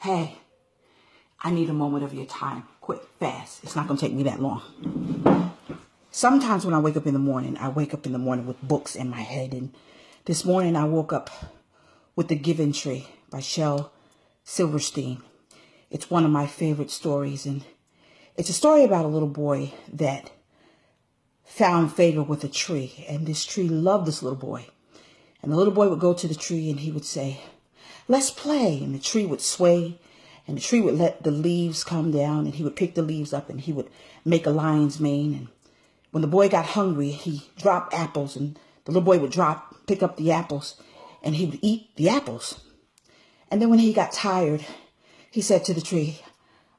Hey, I need a moment of your time. Quick, fast. It's not going to take me that long. Sometimes when I wake up in the morning, I wake up in the morning with books in my head. And this morning I woke up with The Giving Tree by Shel Silverstein. It's one of my favorite stories. And it's a story about a little boy that found favor with a tree. And this tree loved this little boy. And the little boy would go to the tree and he would say, "Let's play." And the tree would sway. And the tree would let the leaves come down. And he would pick the leaves up and he would make a lion's mane. And when the boy got hungry, he dropped apples. And the little boy would pick up the apples. And he would eat the apples. And then when he got tired, he said to the tree,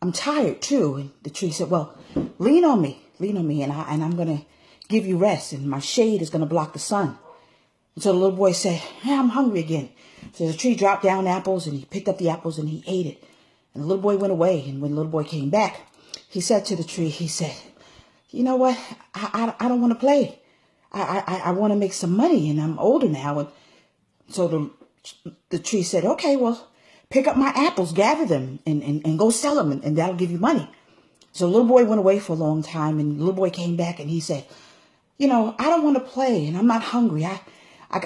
"I'm tired too." And the tree said, "Well, lean on me, and I'm going to give you rest. And my shade is going to block the sun." And so the little boy said, "Hey, I'm hungry again." So the tree dropped down apples and he picked up the apples and he ate it. And the little boy went away. And when the little boy came back, he said to the tree, he said, "You know what? I don't want to play. I want to make some money and I'm older now." And so the tree said, "Okay, well, pick up my apples, gather them and go sell them and that'll give you money." So the little boy went away for a long time and the little boy came back and he said, "You know, I don't want to play and I'm not hungry.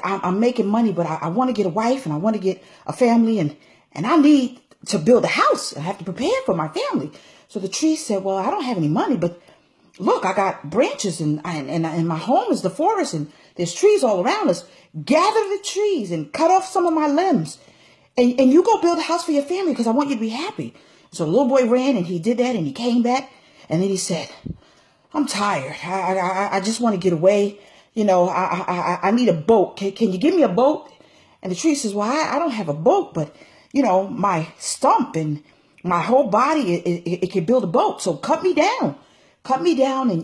I'm making money, but I want to get a wife and I want to get a family and I need to build a house. I have to prepare for my family." So the tree said, "Well, I don't have any money, but look, I got branches and my home is the forest and there's trees all around us. Gather the trees and cut off some of my limbs and you go build a house for your family because I want you to be happy." So the little boy ran and he did that and he came back and then he said, "I'm tired. I just want to get away. You know, I need a boat. Can you give me a boat?" And the tree says, "Well, I don't have a boat, but you know, my stump and my whole body, it can build a boat. So cut me down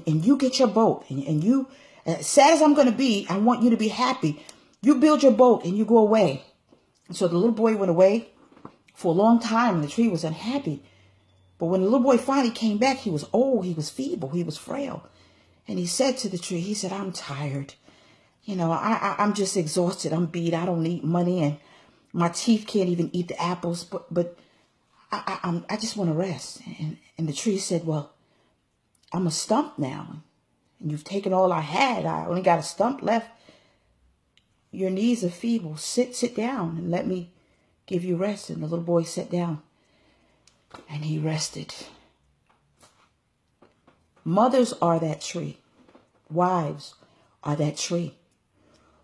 and you get your boat and you, as sad as I'm going to be, I want you to be happy. You build your boat and you go away." And so the little boy went away for a long time and the tree was unhappy. But when the little boy finally came back, he was old, he was feeble, he was frail. And he said to the tree, he said, "I'm tired. You know, I'm just exhausted. I'm beat. I don't need money and my teeth can't even eat the apples, but I just want to rest." And the tree said, "Well, I'm a stump now. And you've taken all I had. I only got a stump left. Your knees are feeble. Sit down and let me give you rest." And the little boy sat down and he rested. Mothers are that tree. Wives are that tree.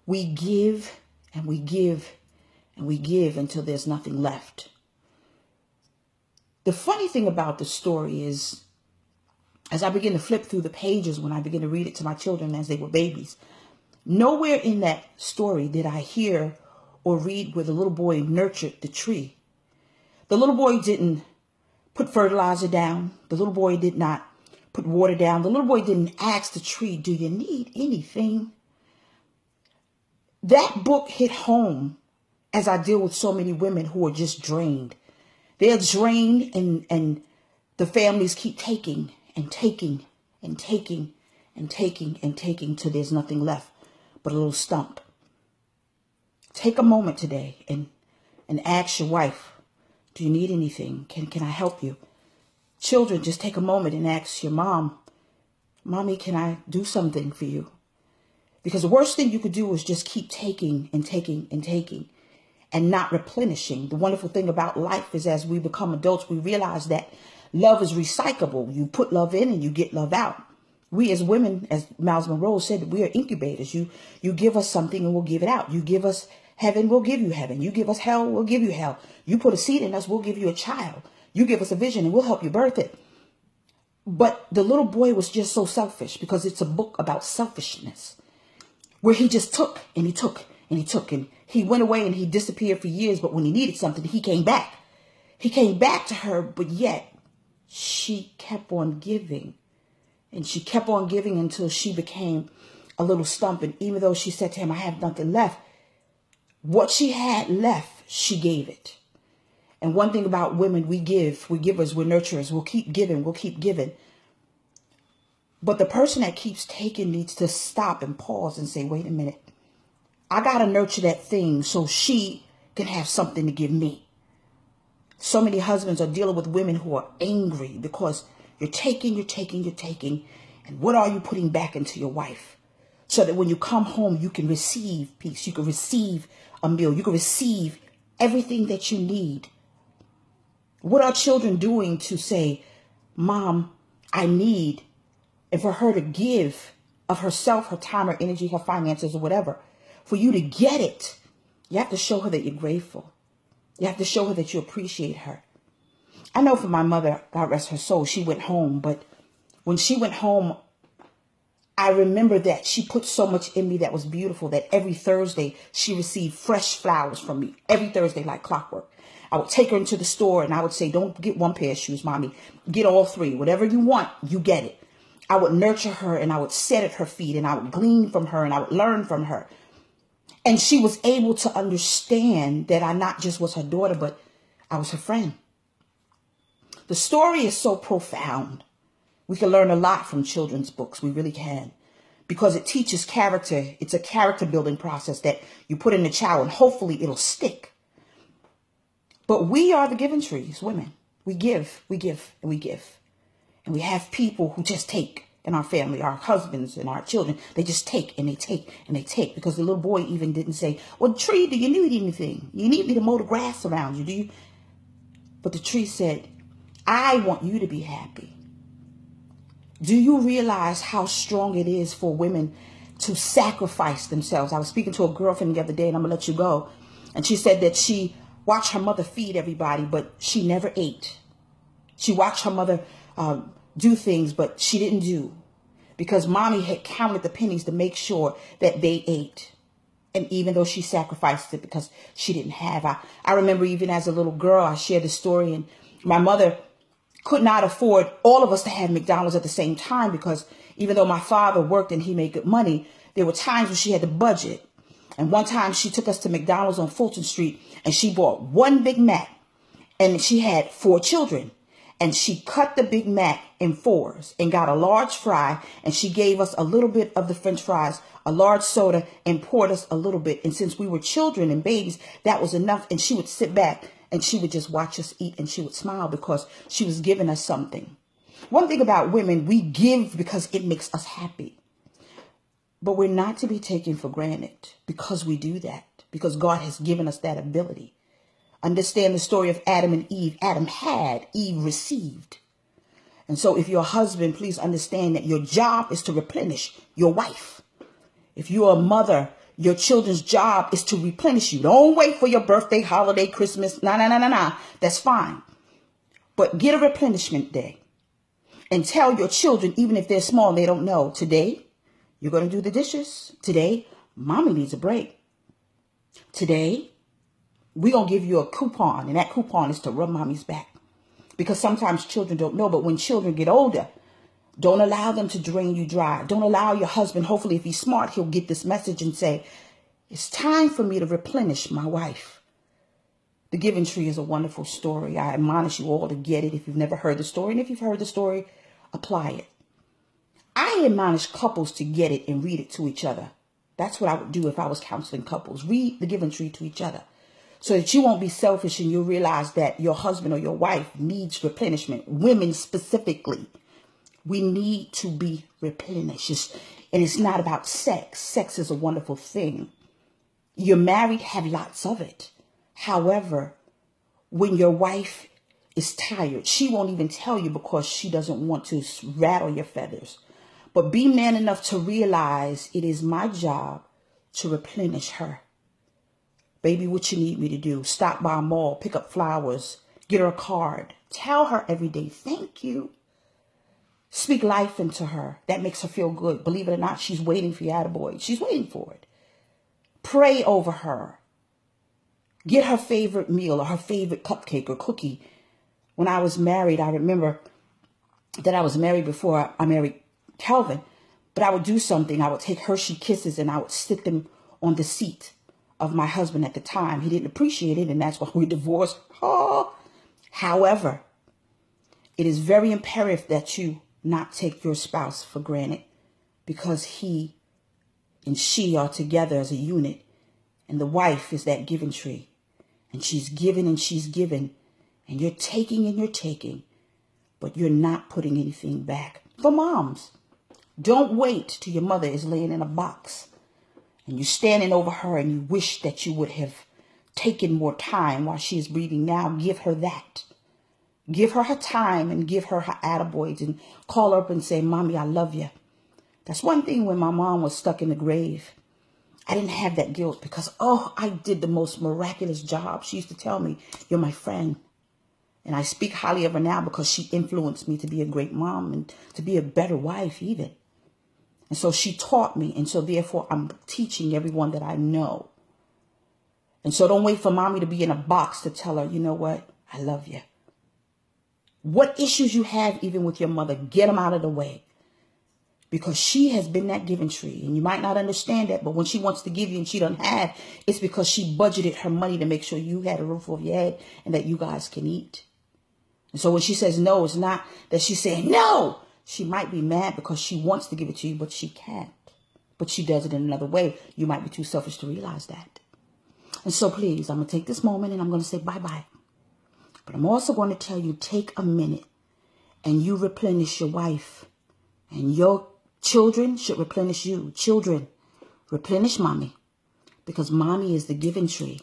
We give and we give and we give until there's nothing left. The funny thing about the story is, as I begin to flip through the pages, when I begin to read it to my children as they were babies, nowhere in that story did I hear or read where the little boy nurtured the tree. The little boy didn't put fertilizer down. The little boy did not put water down. The little boy didn't ask the tree, "Do you need anything?" That book hit home as I deal with so many women who are just drained. They're drained and the families keep taking and taking and taking and taking and taking till there's nothing left but a little stump. Take a moment today and ask your wife, "Do you need anything? Can I help you?" Children, just take a moment and ask your mom, "Mommy, can I do something for you?" Because the worst thing you could do is just keep taking and taking and taking and not replenishing. The wonderful thing about life is as we become adults, we realize that love is recyclable. You put love in and you get love out. We as women, as Miles Monroe said, we are incubators. You give us something and we'll give it out. You give us heaven, we'll give you heaven. You give us hell, we'll give you hell. You put a seed in us, we'll give you a child. You give us a vision and we'll help you birth it. But the little boy was just so selfish because it's a book about selfishness where he just took and he took and he took and he went away and he disappeared for years. But when he needed something, he came back. He came back to her, but yet she kept on giving and she kept on giving until she became a little stump. And even though she said to him, "I have nothing left," what she had left, she gave it. And one thing about women, we're givers, we're nurturers. We'll keep giving, we'll keep giving. But the person that keeps taking needs to stop and pause and say, "Wait a minute. I got to nurture that thing so she can have something to give me." So many husbands are dealing with women who are angry because you're taking. And what are you putting back into your wife? So that when you come home, you can receive peace. You can receive a meal. You can receive everything that you need. What are children doing to say, Mom, I need, and for her to give of herself, her time, her energy, her finances, or whatever, for you to get it, you have to show her that you're grateful. You have to show her that you appreciate her. I know for my mother, God rest her soul, she went home. But when she went home, I remember that she put so much in me that was beautiful, that every Thursday she received fresh flowers from me. Every Thursday, like clockwork. I would take her into the store and I would say, don't get one pair of shoes, Mommy. Get all three. Whatever you want, you get it. I would nurture her and I would sit at her feet and I would glean from her and I would learn from her. And she was able to understand that I not just was her daughter, but I was her friend. The story is so profound. We can learn a lot from children's books. We really can. Because it teaches character. It's a character building process that you put in a child and hopefully it'll stick. But we are the giving trees, women. We give, and we give. And we have people who just take in our family, our husbands and our children. They just take and they take and they take. Because the little boy even didn't say, well, tree, do you need anything? You need me to mow the grass around you, do you? But the tree said, I want you to be happy. Do you realize how strong it is for women to sacrifice themselves? I was speaking to a girlfriend the other day, and I'm going to let you go. And she said that she watched her mother feed everybody, but she never ate. She watched her mother do things, but she didn't do. Because Mommy had counted the pennies to make sure that they ate. And even though she sacrificed it because she didn't have. I remember even as a little girl, I shared the story, and my mother could not afford all of us to have McDonald's at the same time, because even though my father worked and he made good money, there were times when she had to budget. And one time she took us to McDonald's on Fulton Street and she bought one Big Mac, and she had 4 children, and she cut the Big Mac in 4s and got a large fry, and she gave us a little bit of the French fries, a large soda, and poured us a little bit. And since we were children and babies, that was enough. And she would sit back and she would just watch us eat, and she would smile because she was giving us something. One thing about women, we give because it makes us happy. But we're not to be taken for granted because we do that, because God has given us that ability. Understand the story of Adam and Eve. Adam had, Eve received. And so if you're a husband, please understand that your job is to replenish your wife. If you're a mother, your children's job is to replenish you. Don't wait for your birthday, holiday, Christmas. Nah. That's fine. But get a replenishment day and tell your children, even if they're small, they don't know, today you're going to do the dishes. Today, Mommy needs a break. Today, we're going to give you a coupon, and that coupon is to rub Mommy's back. Because sometimes children don't know, but when children get older, don't allow them to drain you dry. Don't allow your husband, hopefully if he's smart, he'll get this message and say, it's time for me to replenish my wife. The Giving Tree is a wonderful story. I admonish you all to get it if you've never heard the story. And if you've heard the story, apply it. I admonish couples to get it and read it to each other. That's what I would do if I was counseling couples. Read The Giving Tree to each other so that you won't be selfish and you'll realize that your husband or your wife needs replenishment. Women specifically. We need to be replenished. And it's not about sex. Sex is a wonderful thing. You're married, have lots of it. However, when your wife is tired, she won't even tell you because she doesn't want to rattle your feathers. But be man enough to realize it is my job to replenish her. Baby, what you need me to do? Stop by a mall, pick up flowers, get her a card. Tell her every day, thank you. Speak life into her. That makes her feel good. Believe it or not, she's waiting for you, attaboy. She's waiting for it. Pray over her. Get her favorite meal or her favorite cupcake or cookie. When I was married, I remember that I was married before I married Calvin. But I would do something. I would take Hershey Kisses and I would stick them on the seat of my husband at the time. He didn't appreciate it, and that's why we divorced. Oh. However, it is very imperative that you not take your spouse for granted, because he and she are together as a unit, and the wife is that giving tree, and she's given and she's given, And you're taking and you're taking, but you're not putting anything back. For moms, don't wait till your mother is laying in a box and you're standing over her and you wish that you would have taken more time while she is breathing. Now give her that. Give her time and give her attaboys and call her up and say, Mommy, I love you. That's one thing when my mom was stuck in the grave. I didn't have that guilt because, I did the most miraculous job. She used to tell me, you're my friend. And I speak highly of her now because she influenced me to be a great mom and to be a better wife even. And so she taught me. And so therefore I'm teaching everyone that I know. And so don't wait for mommy to be in a box to tell her, you know what? I love you. What issues you have even with your mother, get them out of the way. Because she has been that giving tree. And you might not understand that, but when she wants to give you and she doesn't have, it's because she budgeted her money to make sure you had a roof over your head and that you guys can eat. And so when she says no, it's not that she's saying no. She might be mad because she wants to give it to you, but she can't. But she does it in another way. You might be too selfish to realize that. And so please, I'm going to take this moment and I'm going to say bye-bye. But I'm also going to tell you, take a minute and you replenish your wife. And your children should replenish you. Children, replenish mommy. Because mommy is the giving tree.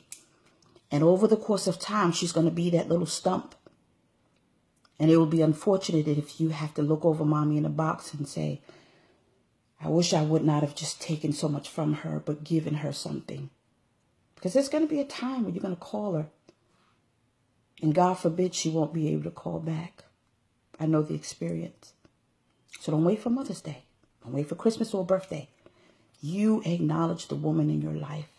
And over the course of time, she's going to be that little stump. And it will be unfortunate if you have to look over mommy in a box and say, I wish I would not have just taken so much from her, but given her something. Because there's going to be a time when you're going to call her. And God forbid she won't be able to call back. I know the experience. So don't wait for Mother's Day. Don't wait for Christmas or birthday. You acknowledge the woman in your life.